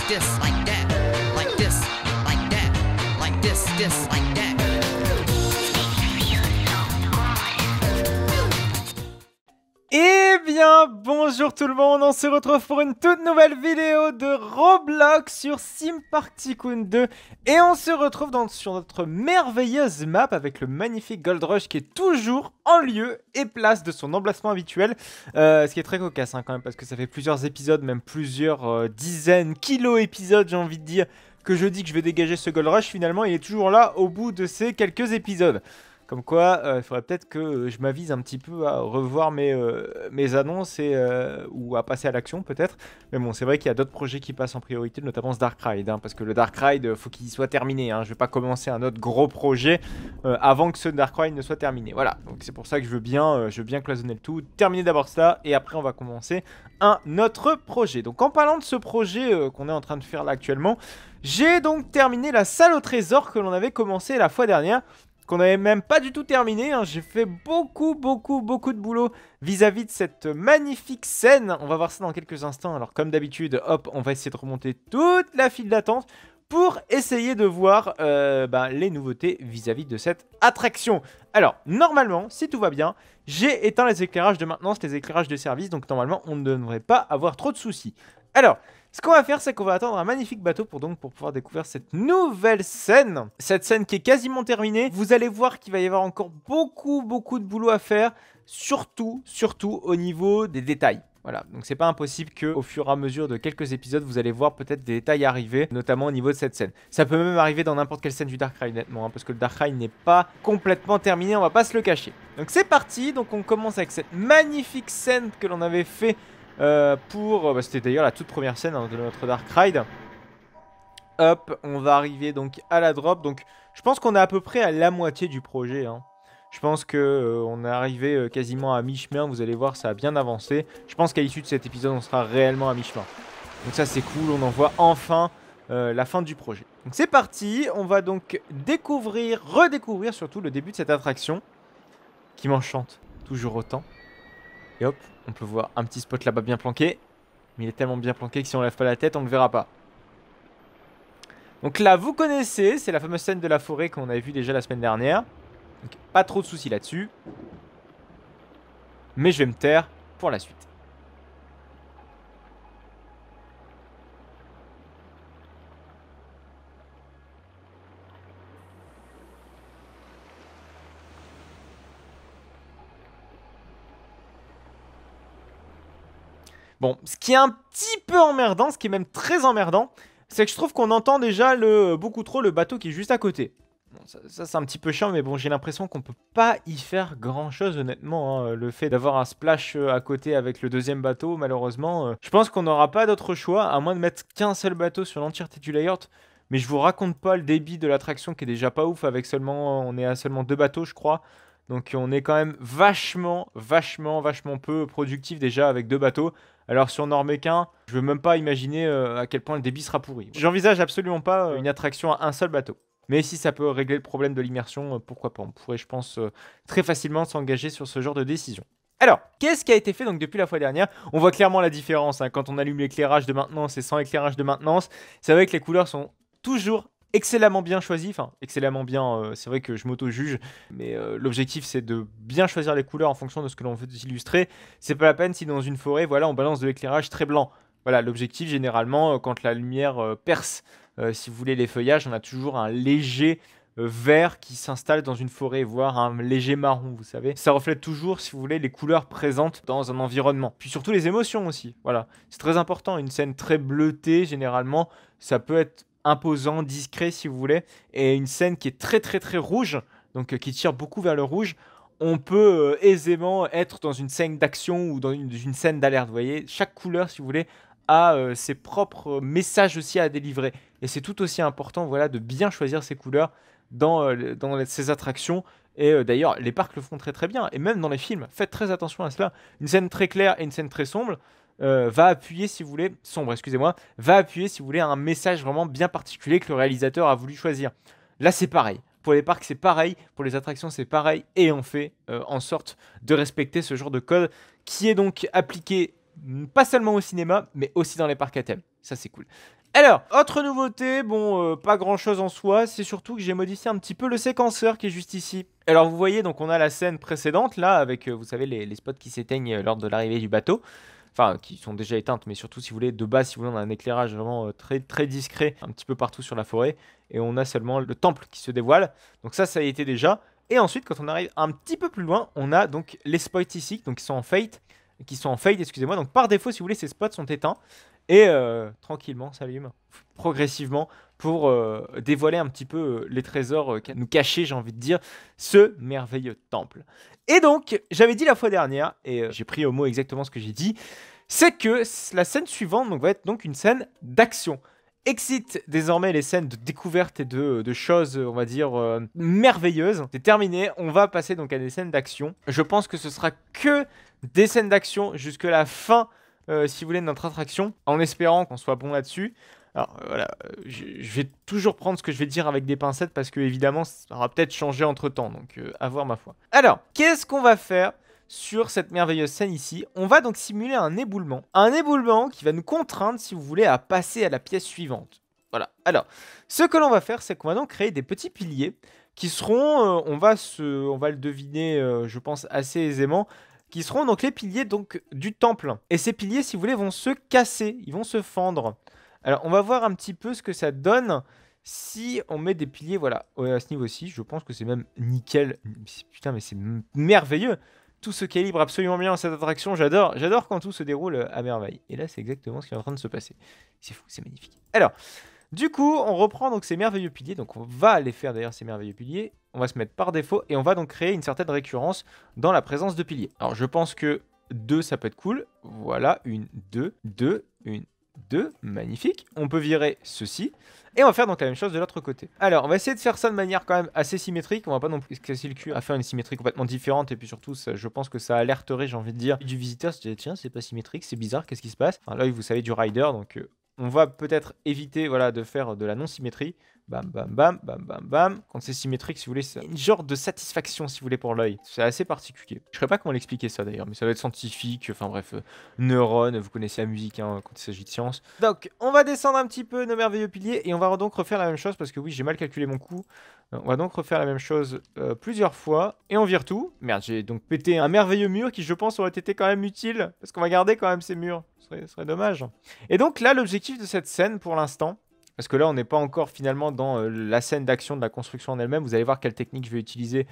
this, like that, like this, like that, like this, like that. Eh bien, bonjour tout le monde, on se retrouve pour une toute nouvelle vidéo de Roblox sur Sim Park Tycoon 2. Et on se retrouve sur notre merveilleuse map avec le magnifique Gold Rush qui est toujours en lieu et place de son emplacement habituel. Ce qui est très cocasse quand même, parce que ça fait plusieurs épisodes, même plusieurs dizaines, kilos épisodes j'ai envie de dire, que je dis que je vais dégager ce Gold Rush. Finalement il est toujours là au bout de ces quelques épisodes. Comme quoi, il faudrait peut-être que je m'avise un petit peu à revoir mes annonces ou à passer à l'action peut-être. Mais bon, c'est vrai qu'il y a d'autres projets qui passent en priorité, notamment ce Dark Ride. Parce que le Dark Ride, faut qu'il soit terminé. Je vais pas commencer un autre gros projet avant que ce Dark Ride ne soit terminé. Voilà, donc c'est pour ça que je veux bien cloisonner le tout. Terminer d'abord cela et après on va commencer un autre projet. Donc en parlant de ce projet qu'on est en train de faire là actuellement, j'ai donc terminé la salle au trésor que l'on avait commencé la fois dernière, qu'on n'avait même pas du tout terminé. J'ai fait beaucoup de boulot vis-à-vis de cette magnifique scène. On va voir ça dans quelques instants. Alors comme d'habitude, hop, on va essayer de remonter toute la file d'attente pour essayer de voir les nouveautés vis-à-vis de cette attraction. Alors, normalement, si tout va bien, j'ai éteint les éclairages de maintenance, les éclairages de service, donc normalement, on ne devrait pas avoir trop de soucis. Alors, ce qu'on va faire, c'est qu'on va attendre un magnifique bateau pour pouvoir découvrir cette nouvelle scène. Cette scène qui est quasiment terminée. Vous allez voir qu'il va y avoir encore beaucoup de boulot à faire, surtout au niveau des détails. Voilà, donc c'est pas impossible qu'au fur et à mesure de quelques épisodes, vous allez voir peut-être des détails arriver, notamment au niveau de cette scène. Ça peut même arriver dans n'importe quelle scène du Dark Ride, honnêtement, parce que le Dark Ride n'est pas complètement terminé, on va pas se le cacher. Donc c'est parti, donc on commence avec cette magnifique scène que l'on avait fait c'était d'ailleurs la toute première scène de notre Dark Ride. Hop, on va arriver donc à la drop. Donc je pense qu'on est à peu près à la moitié du projet. Je pense que on est arrivé quasiment à mi-chemin. Vous allez voir, ça a bien avancé. Je pense qu'à l'issue de cet épisode, on sera réellement à mi-chemin. Donc ça c'est cool, on en voit enfin la fin du projet. Donc c'est parti, on va donc redécouvrir surtout le début de cette attraction qui m'enchante toujours autant. Et hop, on peut voir un petit spot là-bas bien planqué. Mais il est tellement bien planqué que si on lève pas la tête, on ne le verra pas. Donc là, vous connaissez, c'est la fameuse scène de la forêt qu'on avait vue déjà la semaine dernière. Donc pas trop de soucis là-dessus. Mais je vais me taire pour la suite. Bon, ce qui est un petit peu emmerdant, ce qui est même très emmerdant, c'est que je trouve qu'on entend déjà beaucoup trop le bateau qui est juste à côté. Bon, ça c'est un petit peu chiant, mais bon, j'ai l'impression qu'on peut pas y faire grand chose honnêtement. Le fait d'avoir un splash à côté avec le deuxième bateau, malheureusement, je pense qu'on n'aura pas d'autre choix, à moins de mettre qu'un seul bateau sur l'entièreté du layout. Mais je vous raconte pas le débit de l'attraction qui est déjà pas ouf, avec on est à seulement 2 bateaux je crois. Donc on est quand même vachement peu productif déjà avec 2 bateaux. Alors si on en remet qu'un, je veux même pas imaginer à quel point le débit sera pourri. J'envisage absolument pas une attraction à un seul bateau. Mais si ça peut régler le problème de l'immersion, pourquoi pas. On pourrait, je pense, très facilement s'engager sur ce genre de décision. Alors, qu'est-ce qui a été fait donc depuis la fois dernière? On voit clairement la différence. Quand on allume l'éclairage de maintenance et sans éclairage de maintenance, c'est vrai que les couleurs sont toujours excellemment bien choisies. Enfin, excellemment bien, c'est vrai que je m'auto-juge. Mais l'objectif, c'est de bien choisir les couleurs en fonction de ce que l'on veut illustrer. C'est pas la peine si dans une forêt, voilà, on balance de l'éclairage très blanc. Voilà, l'objectif, généralement, quand la lumière perce, si vous voulez, les feuillages, on a toujours un léger vert qui s'installe dans une forêt, voire un léger marron, vous savez. Ça reflète toujours, si vous voulez, les couleurs présentes dans un environnement. Puis surtout les émotions aussi, voilà. C'est très important, une scène très bleutée, généralement, ça peut être imposant, discret, si vous voulez. Et une scène qui est très rouge, donc qui tire beaucoup vers le rouge, on peut aisément être dans une scène d'action ou dans une scène d'alerte, vous voyez. Chaque couleur, si vous voulez, a ses propres messages aussi à délivrer. Et c'est tout aussi important, voilà, de bien choisir ses couleurs dans ces attractions. Et d'ailleurs, les parcs le font très bien. Et même dans les films, faites très attention à cela. Une scène très claire et une scène très sombre va appuyer, si vous voulez, va appuyer, si vous voulez, un message vraiment bien particulier que le réalisateur a voulu choisir. Là, c'est pareil. Pour les parcs, c'est pareil. Pour les attractions, c'est pareil. Et on fait en sorte de respecter ce genre de code qui est donc appliqué pas seulement au cinéma, mais aussi dans les parcs à thème. Ça, c'est cool. Alors, autre nouveauté, bon, pas grand chose en soi, c'est surtout que j'ai modifié un petit peu le séquenceur qui est juste ici. Alors, vous voyez, donc on a la scène précédente là, avec, vous savez, les spots qui s'éteignent lors de l'arrivée du bateau. Enfin, qui sont déjà éteintes, mais surtout si vous voulez, de base, si vous voulez, on a un éclairage vraiment très, très discret, un petit peu partout sur la forêt. Et on a seulement le temple qui se dévoile. Donc ça a été déjà. Et ensuite, quand on arrive un petit peu plus loin, on a donc les spots ici, donc qui sont en fade, excusez-moi. Donc par défaut, si vous voulez, ces spots sont éteints. Et tranquillement s'allument progressivement pour dévoiler un petit peu les trésors qu'a nous caché, j'ai envie de dire, ce merveilleux temple. Et donc, j'avais dit la fois dernière, et j'ai pris au mot exactement ce que j'ai dit, c'est que la scène suivante donc, va être donc une scène d'action. Exit désormais les scènes de découverte et de choses, on va dire, merveilleuses. C'est terminé, on va passer donc à des scènes d'action. Je pense que ce sera que des scènes d'action jusque la fin, si vous voulez, de notre attraction, en espérant qu'on soit bon là-dessus. Alors voilà, je vais toujours prendre ce que je vais dire avec des pincettes parce que évidemment ça aura peut-être changé entre temps, donc à voir ma foi. Alors, qu'est-ce qu'on va faire sur cette merveilleuse scène ici? On va donc simuler un éboulement. Un éboulement qui va nous contraindre, si vous voulez, à passer à la pièce suivante. Voilà. Alors, ce que l'on va faire, c'est qu'on va donc créer des petits piliers qui seront, on va le deviner, je pense, assez aisément, qui seront donc les piliers donc, du temple. Et ces piliers, si vous voulez, vont se casser, ils vont se fendre. Alors, on va voir un petit peu ce que ça donne si on met des piliers, voilà, à ce niveau-ci. Je pense que c'est même nickel. Putain, mais c'est merveilleux. Tout se calibre absolument bien dans cette attraction. J'adore quand tout se déroule à merveille. Et là, c'est exactement ce qui est en train de se passer. C'est fou, c'est magnifique. Alors, du coup, on reprend donc ces merveilleux piliers. Donc, on va aller faire d'ailleurs ces merveilleux piliers. On va se mettre par défaut et on va donc créer une certaine récurrence dans la présence de piliers. Alors, je pense que 2, ça peut être cool. Voilà, 1, 2, 2, 1, 2, magnifique. On peut virer ceci. Et on va faire donc la même chose de l'autre côté. Alors, on va essayer de faire ça de manière quand même assez symétrique. On va pas non plus se casser le cul à faire une symétrie complètement différente. Et puis surtout, ça, je pense que ça alerterait, j'ai envie de dire, du visiteur. Se dire, tiens, c'est pas symétrique, c'est bizarre, qu'est-ce qui se passe? Enfin, là, vous savez, du rider. Donc, on va peut-être éviter, voilà, de faire de la non-symétrie. Bam, bam, bam, bam, bam, bam. Quand c'est symétrique, si vous voulez, c'est une genre de satisfaction, si vous voulez, pour l'œil. C'est assez particulier. Je ne saurais pas comment l'expliquer ça, d'ailleurs, mais ça doit être scientifique. Enfin bref, neurones, vous connaissez la musique hein, quand il s'agit de science. Donc, on va descendre un petit peu nos merveilleux piliers et on va donc refaire la même chose parce que oui, j'ai mal calculé mon coup. On va donc refaire la même chose plusieurs fois et on vire tout. Merde, j'ai donc pété un merveilleux mur qui, je pense, aurait été quand même utile parce qu'on va garder quand même ces murs. Ce serait dommage. Et donc là, l'objectif de cette scène, pour l'instant, parce que là, on n'est pas encore finalement dans la scène d'action de la construction en elle-même. Vous allez voir quelle technique je vais utiliser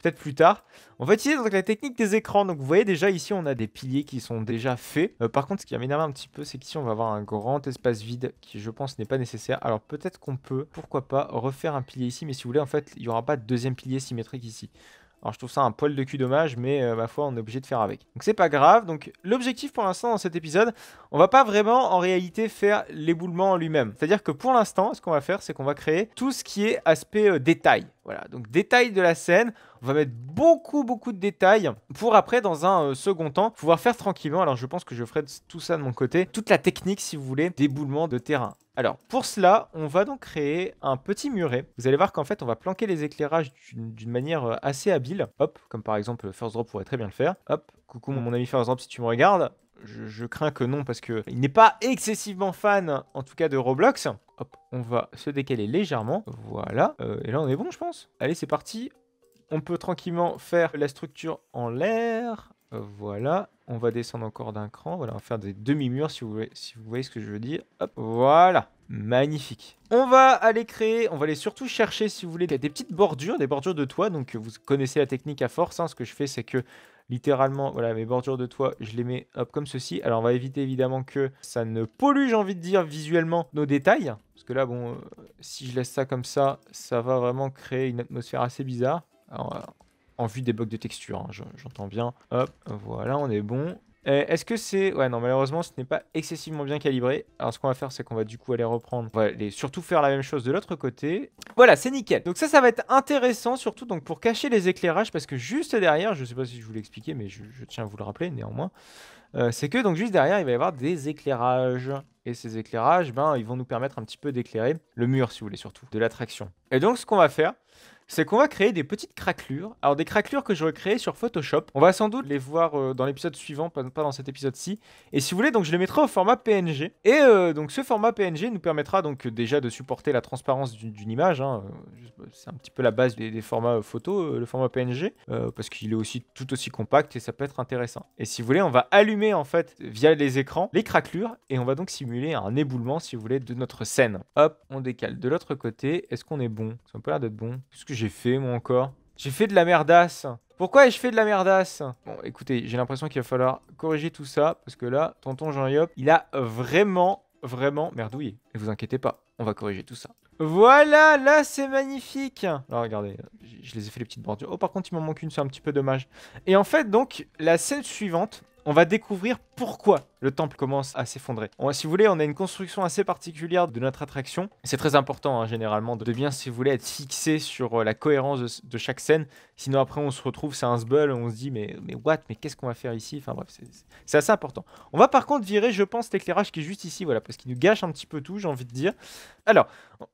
peut-être plus tard. On va utiliser donc la technique des écrans. Donc vous voyez déjà ici, on a des piliers qui sont déjà faits. Par contre, ce qui va m'énerver un petit peu, c'est qu'ici, on va avoir un grand espace vide qui, je pense, n'est pas nécessaire. Alors peut-être qu'on peut, pourquoi pas, refaire un pilier ici. Mais si vous voulez, en fait, il n'y aura pas de deuxième pilier symétrique ici. Alors je trouve ça un poil de cul dommage, mais ma foi on est obligé de faire avec. Donc c'est pas grave, donc l'objectif pour l'instant dans cet épisode, on va pas vraiment en réalité faire l'éboulement en lui-même. C'est-à-dire que pour l'instant, ce qu'on va faire, c'est qu'on va créer tout ce qui est aspect détail. Voilà, donc détail de la scène, on va mettre beaucoup de détails pour après dans un second temps pouvoir faire tranquillement. Alors je pense que je ferai tout ça de mon côté, toute la technique si vous voulez d'éboulement de terrain. Alors, pour cela, on va donc créer un petit muret. Vous allez voir qu'en fait, on va planquer les éclairages d'une manière assez habile. Hop, comme par exemple, First Drop pourrait très bien le faire. Hop, coucou mon ami First Drop si tu me regardes. Je crains que non, parce qu'il n'est pas excessivement fan, en tout cas, de Roblox. Hop, on va se décaler légèrement. Voilà, et là, on est bon, je pense. Allez, c'est parti. On peut tranquillement faire la structure en l'air. Voilà, on va descendre encore d'un cran. Voilà, on va faire des demi-murs si vous voyez ce que je veux dire. Hop, voilà, magnifique. On va aller créer, on va aller surtout chercher si vous voulez des petites bordures, des bordures de toit. Donc vous connaissez la technique à force. Hein. Ce que je fais, c'est que littéralement, voilà, mes bordures de toit, je les mets hop comme ceci. Alors on va éviter évidemment que ça ne pollue, j'ai envie de dire, visuellement nos détails. Parce que là, bon, si je laisse ça comme ça, ça va vraiment créer une atmosphère assez bizarre. Alors, en vue des blocs de texture, hein, j'entends bien. Hop, voilà, on est bon. Est-ce que c'est... Ouais, non, malheureusement, ce n'est pas excessivement bien calibré. Alors, ce qu'on va faire, c'est qu'on va du coup aller reprendre... On va aller surtout faire la même chose de l'autre côté. Voilà, c'est nickel. Donc ça va être intéressant, surtout donc pour cacher les éclairages, parce que juste derrière, je ne sais pas si je vous l'ai expliqué, mais je tiens à vous le rappeler néanmoins, c'est que donc juste derrière, il va y avoir des éclairages. Et ces éclairages, ben, ils vont nous permettre un petit peu d'éclairer le mur, si vous voulez, surtout, de l'attraction. Et donc, ce qu'on va faire... c'est qu'on va créer des petites craquelures. Alors des craquelures que j'aurais créées sur Photoshop. On va sans doute les voir dans l'épisode suivant, pas dans cet épisode-ci. Et si vous voulez, donc je les mettrai au format PNG. Et donc ce format PNG nous permettra donc déjà de supporter la transparence d'une image. Hein. C'est un petit peu la base des formats photo, le format PNG, parce qu'il est aussi tout aussi compact et ça peut être intéressant. Et si vous voulez, on va allumer en fait via les écrans les craquelures et on va donc simuler un éboulement, si vous voulez, de notre scène. Hop, on décale de l'autre côté. Est-ce qu'on est bon? Ça n'a pas l'air d'être bon. Qu'est-ce que j'ai fait moi encore? J'ai fait de la merdasse. Pourquoi ai-je fait de la merdasse? Bon, écoutez, j'ai l'impression qu'il va falloir corriger tout ça parce que là, tonton Jean-Yop, il a vraiment merdouillé. Et vous inquiétez pas, on va corriger tout ça. Voilà, là c'est magnifique. Alors regardez, je les ai fait les petites bordures. Oh, par contre, il m'en manque une, c'est un petit peu dommage. Et en fait, donc, la scène suivante, on va découvrir pourquoi le temple commence à s'effondrer. Si vous voulez, on a une construction assez particulière de notre attraction. C'est très important, hein, généralement, de bien, si vous voulez, être fixé sur la cohérence de chaque scène. Sinon, après, on se retrouve, c'est un sbul, on se dit, mais what? Mais qu'est-ce qu'on va faire ici? Enfin bref, c'est assez important. On va par contre virer, je pense, l'éclairage qui est juste ici, voilà, parce qu'il nous gâche un petit peu tout, j'ai envie de dire. Alors,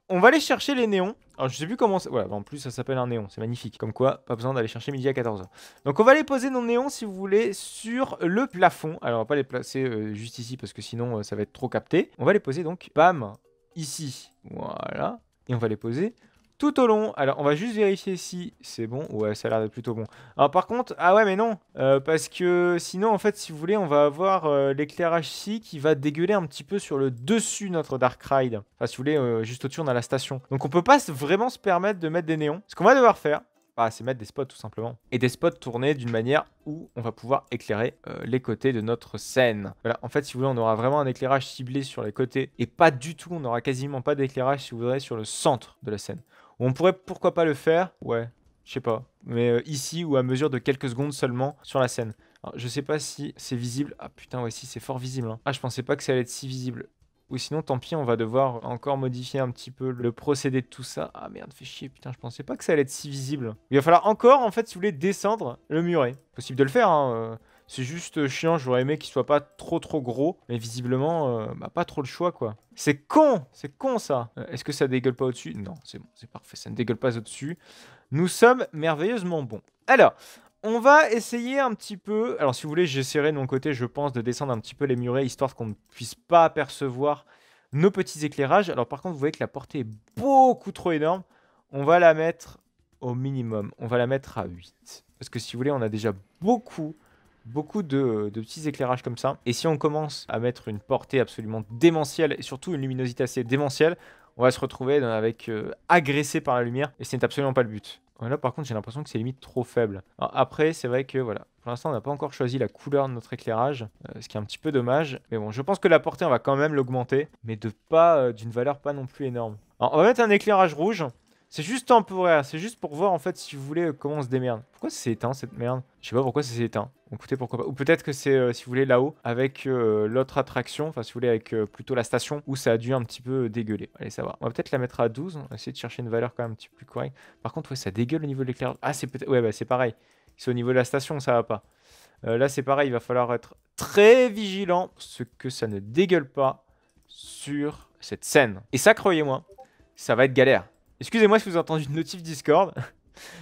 on va aller chercher les néons. Alors, je sais plus comment... Voilà, en plus, ça s'appelle un néon, c'est magnifique. Comme quoi, pas besoin d'aller chercher midi à 14h. Donc, on va aller poser nos néons, si vous voulez, sur le plafond. Alors, on va pas les placer juste ici, parce que sinon, ça va être trop capté. On va les poser, donc, bam, ici. Voilà. Et on va les poser tout au long. Alors, on va juste vérifier si c'est bon. Ouais, ça a l'air d'être plutôt bon. Alors, par contre, ah ouais, mais non. Parce que sinon, en fait, si vous voulez, on va avoir l'éclairage ici qui va dégueuler un petit peu sur le dessus de notre Dark Ride. Enfin, si vous voulez, juste au-dessus, on a la station. Donc, on peut pas vraiment se permettre de mettre des néons. Ce qu'on va devoir faire, c'est mettre des spots tout simplement. Et des spots tournés d'une manière où on va pouvoir éclairer les côtés de notre scène. Voilà, en fait, si vous voulez, on aura vraiment un éclairage ciblé sur les côtés. Et pas du tout, on n'aura quasiment pas d'éclairage, si vous voulez, sur le centre de la scène. On pourrait pourquoi pas le faire, ouais, je sais pas. Mais ici ou à mesure de quelques secondes seulement sur la scène. Alors, je sais pas si c'est visible. Ah putain, ouais, si, c'est fort visible. Hein. Ah, je pensais pas que ça allait être si visible. Ou sinon, tant pis, on va devoir encore modifier un petit peu le procédé de tout ça. Ah merde, fait chier, putain, je pensais pas que ça allait être si visible. Il va falloir encore, en fait, si vous voulez, descendre le muret. Possible de le faire, hein. C'est juste chiant, j'aurais aimé qu'il soit pas trop gros. Mais visiblement, pas trop le choix, quoi. C'est con ça. Est-ce que ça dégueule pas au-dessus? Non, c'est bon, c'est parfait, ça ne dégueule pas au-dessus. Nous sommes merveilleusement bons. Alors... On va essayer un petit peu... Alors, si vous voulez, j'essaierai de mon côté, je pense, de descendre un petit peu les murets, histoire qu'on ne puisse pas apercevoir nos petits éclairages. Alors, par contre, vous voyez que la portée est beaucoup trop énorme. On va la mettre au minimum. On va la mettre à 8. Parce que, si vous voulez, on a déjà beaucoup de petits éclairages comme ça. Et si on commence à mettre une portée absolument démentielle, et surtout une luminosité assez démentielle, on va se retrouver avec agressé par la lumière. Et ce n'est absolument pas le but. Là, par contre, j'ai l'impression que c'est limite trop faible. Alors, après, c'est vrai que, voilà, pour l'instant, on n'a pas encore choisi la couleur de notre éclairage, ce qui est un petit peu dommage. Mais bon, je pense que la portée, on va quand même l'augmenter, mais d'une valeur pas non plus énorme. Alors, on va mettre un éclairage rouge. C'est juste temporaire, c'est juste pour voir, en fait, si vous voulez, comment on se démerde. Pourquoi ça s'est éteint, cette merde? Je sais pas pourquoi ça s'est éteint. Écoutez, pourquoi pas. Ou peut-être que c'est, si vous voulez, là-haut, avec l'autre attraction, enfin, si vous voulez, avec plutôt la station, où ça a dû un petit peu dégueuler. Allez, ça va. On va peut-être la mettre à 12. On va essayer de chercher une valeur quand même un petit peu plus correcte. Par contre, ouais, ça dégueule au niveau de l'éclairage. Ah, c'est peut-être... Ouais, bah, c'est pareil. C'est au niveau de la station, ça va pas. Là, c'est pareil, il va falloir être très vigilant, ce que ça ne dégueule pas sur cette scène. Et ça, croyez-moi, ça va être galère. Excusez-moi si vous entendez une notif Discord.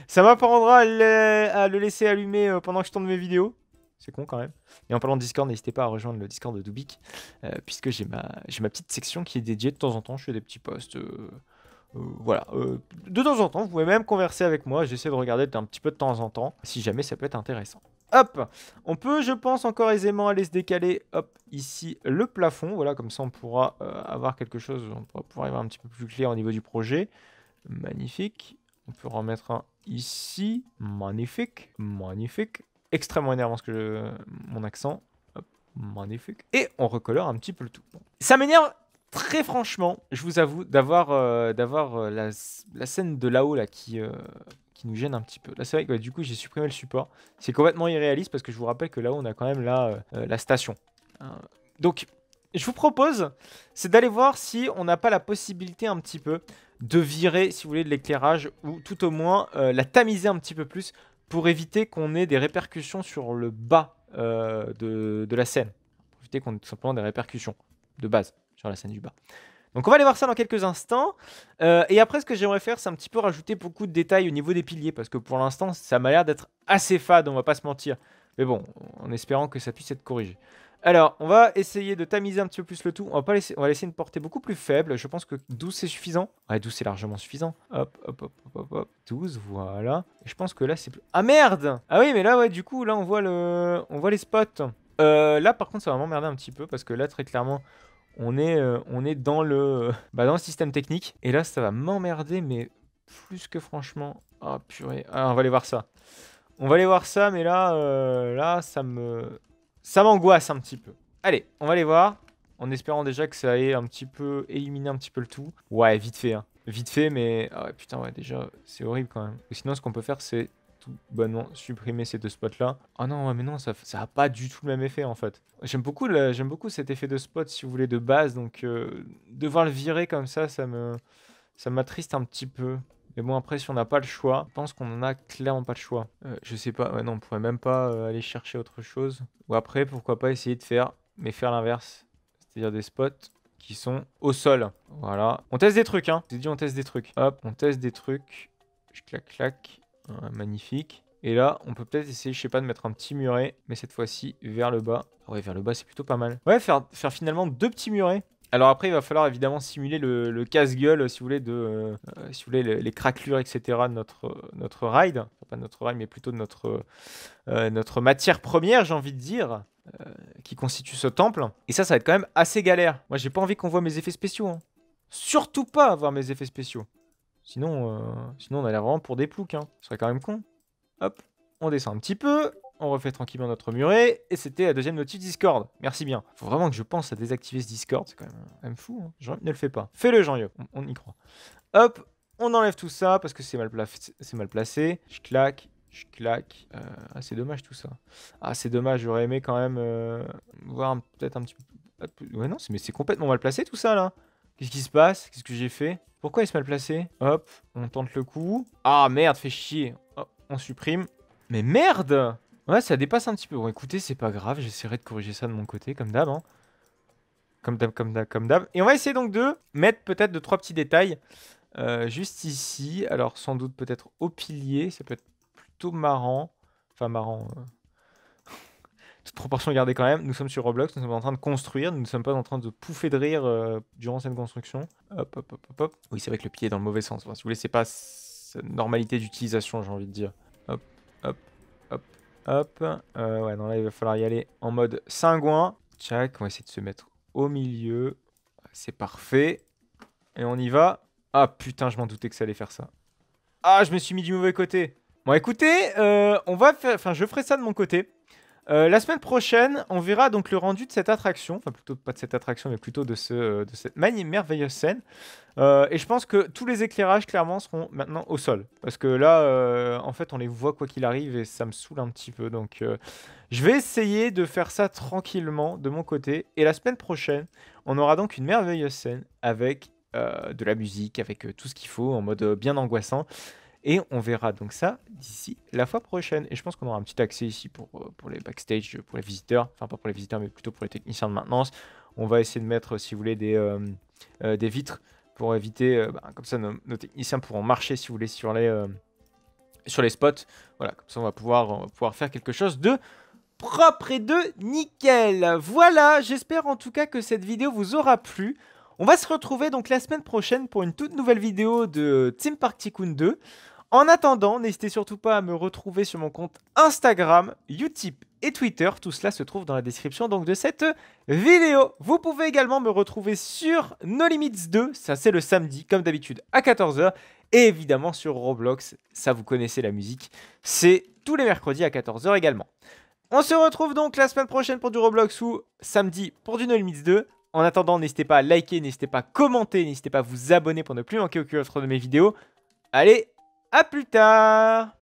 Ça m'apprendra à le laisser allumer pendant que je tourne mes vidéos. C'est con quand même. Et en parlant de Discord, n'hésitez pas à rejoindre le Discord de Dubik. Puisque j'ai ma petite section qui est dédiée de temps en temps. Je fais des petits posts. Voilà. De temps en temps, vous pouvez même converser avec moi. J'essaie de regarder un petit peu de temps en temps. Si jamais ça peut être intéressant. Hop, on peut, je pense, encore aisément aller se décaler, hop, ici, le plafond. Voilà, comme ça, on pourra avoir quelque chose, on pourra pouvoir y avoir un petit peu plus clair au niveau du projet. Magnifique. On peut en mettre un ici. Magnifique. Magnifique. Extrêmement énervant mon accent. Hop, magnifique. Et on recolore un petit peu le tout. Bon. Ça m'énerve très franchement, je vous avoue, d'avoir la scène de là-haut là, qui nous gêne un petit peu. Là, c'est vrai que du coup, j'ai supprimé le support. C'est complètement irréaliste parce que je vous rappelle que là-haut, on a quand même la station. Donc, je vous propose, c'est d'aller voir si on n'a pas la possibilité un petit peu de virer, si vous voulez, de l'éclairage ou tout au moins la tamiser un petit peu plus pour éviter qu'on ait des répercussions sur le bas de la scène. Pour éviter qu'on ait tout simplement des répercussions de base sur la scène du bas. Donc on va aller voir ça dans quelques instants. Et après, ce que j'aimerais faire, c'est un petit peu rajouter beaucoup de détails au niveau des piliers. Parce que pour l'instant, ça m'a l'air d'être assez fade, on va pas se mentir. Mais bon, en espérant que ça puisse être corrigé. Alors, on va essayer de tamiser un petit peu plus le tout. On va laisser une portée beaucoup plus faible. Je pense que 12, c'est suffisant. Ouais, 12, c'est largement suffisant. Hop, hop, hop, hop, hop, hop. 12, voilà. Et je pense que là, c'est plus... Ah, merde! Ah oui, mais là, ouais, du coup, là, on voit les spots. Là, par contre, ça va m'emmerder un petit peu. Parce que là, très clairement, on est dans dans le système technique. Et là, ça va m'emmerder, mais plus que franchement... Oh, purée. Ah, on va aller voir ça. On va aller voir ça, mais là, ça m'angoisse un petit peu. Allez, on va aller voir. En espérant déjà que ça ait un petit peu éliminé un petit peu le tout. Ouais, vite fait, hein. Vite fait, mais... Ah ouais, putain, ouais, déjà, c'est horrible quand même. Ou sinon, ce qu'on peut faire, c'est tout bonnement supprimer ces deux spots-là. Ah non, ouais, mais non, ça a pas du tout le même effet, en fait. J'aime beaucoup cet effet de spot, si vous voulez, de base. Donc, devoir le virer comme ça m'attriste un petit peu. Mais bon, après, si on n'a pas le choix, je pense qu'on en a clairement pas le choix. Je sais pas, ouais, non, on pourrait même pas aller chercher autre chose. Ou après, pourquoi pas essayer de faire l'inverse. C'est-à-dire des spots qui sont au sol. Voilà. On teste des trucs, hein. J'ai dit on teste des trucs. Hop, on teste des trucs. Je clac, clac. Magnifique. Et là, on peut peut-être essayer, je sais pas, de mettre un petit muret. Mais cette fois-ci, vers le bas. Ah ouais, vers le bas, c'est plutôt pas mal. Ouais, faire finalement 2 petits murets. Alors après, il va falloir évidemment simuler le casse-gueule, si vous voulez, si vous voulez, les craquelures, etc. de notre ride. Enfin, pas notre ride, mais plutôt de notre matière première, j'ai envie de dire, qui constitue ce temple. Et ça va être quand même assez galère. Moi, j'ai pas envie qu'on voit mes effets spéciaux, hein. Surtout pas voir mes effets spéciaux. Sinon, on a l'air vraiment pour des ploucs, hein. Ce serait quand même con. Hop, on descend un petit peu. On refait tranquillement notre muret. Et c'était la deuxième notif Discord. Merci bien. Faut vraiment que je pense à désactiver ce Discord. C'est quand même fou, hein. Jean, ne le fais pas. Fais-le, Jean-Yo. On y croit. Hop, on enlève tout ça parce que c'est mal placé. Je claque. Je claque. Ah, c'est dommage tout ça. Ah, c'est dommage. J'aurais aimé quand même voir peut-être un petit peu... Ouais, non, mais c'est complètement mal placé tout ça, là. Qu'est-ce qui se passe? Qu'est-ce que j'ai fait? Pourquoi il est mal placé? Hop, on tente le coup. Ah, merde, fait chier. Hop, on supprime. Mais merde! Ouais, ça dépasse un petit peu. Bon, écoutez, c'est pas grave. J'essaierai de corriger ça de mon côté, comme d'hab, hein. Comme d'hab. Et on va essayer donc de mettre peut-être 2-3 petits détails juste ici. Alors, sans doute peut-être au pilier. Ça peut être plutôt marrant. Enfin, marrant. Toute proportion gardée quand même. Nous sommes sur Roblox. Nous sommes en train de construire. Nous ne sommes pas en train de pouffer de rire durant cette construction. Hop, hop, hop, hop, hop. Oui, c'est vrai que le pied est dans le mauvais sens. Enfin, si vous voulez, c'est pas normalité d'utilisation, j'ai envie de dire. Hop, hop, hop. Hop, ouais, non, là, il va falloir y aller en mode cingouin. Tchac, on va essayer de se mettre au milieu. C'est parfait. Et on y va. Ah, putain, je m'en doutais que ça allait faire ça. Ah, je me suis mis du mauvais côté. Bon, écoutez, je ferai ça de mon côté. La semaine prochaine, on verra donc le rendu de cette attraction. Enfin, plutôt pas de cette attraction, mais plutôt de cette merveilleuse scène. Et je pense que tous les éclairages, clairement, seront maintenant au sol. Parce que là, en fait, on les voit quoi qu'il arrive et ça me saoule un petit peu. Donc, je vais essayer de faire ça tranquillement de mon côté. Et la semaine prochaine, on aura donc une merveilleuse scène avec de la musique, avec tout ce qu'il faut, en mode bien angoissant. Et on verra donc ça d'ici la fois prochaine. Et je pense qu'on aura un petit accès ici pour les backstage, pour les visiteurs. Enfin, pas pour les visiteurs, mais plutôt pour les techniciens de maintenance. On va essayer de mettre, si vous voulez, des vitres pour éviter... comme ça, nos techniciens pourront marcher, si vous voulez, sur les spots. Voilà, comme ça, on va pouvoir faire quelque chose de propre et de nickel. Voilà, j'espère en tout cas que cette vidéo vous aura plu. On va se retrouver donc la semaine prochaine pour une toute nouvelle vidéo de Theme Park Tycoon 2. En attendant, n'hésitez surtout pas à me retrouver sur mon compte Instagram, Utip et Twitter. Tout cela se trouve dans la description donc de cette vidéo. Vous pouvez également me retrouver sur No Limits 2, ça c'est le samedi comme d'habitude à 14 h. Et évidemment sur Roblox, ça vous connaissez la musique, c'est tous les mercredis à 14 h également. On se retrouve donc la semaine prochaine pour du Roblox ou samedi pour du No Limits 2. En attendant, n'hésitez pas à liker, n'hésitez pas à commenter, n'hésitez pas à vous abonner pour ne plus manquer aucune autre de mes vidéos. Allez, à plus tard!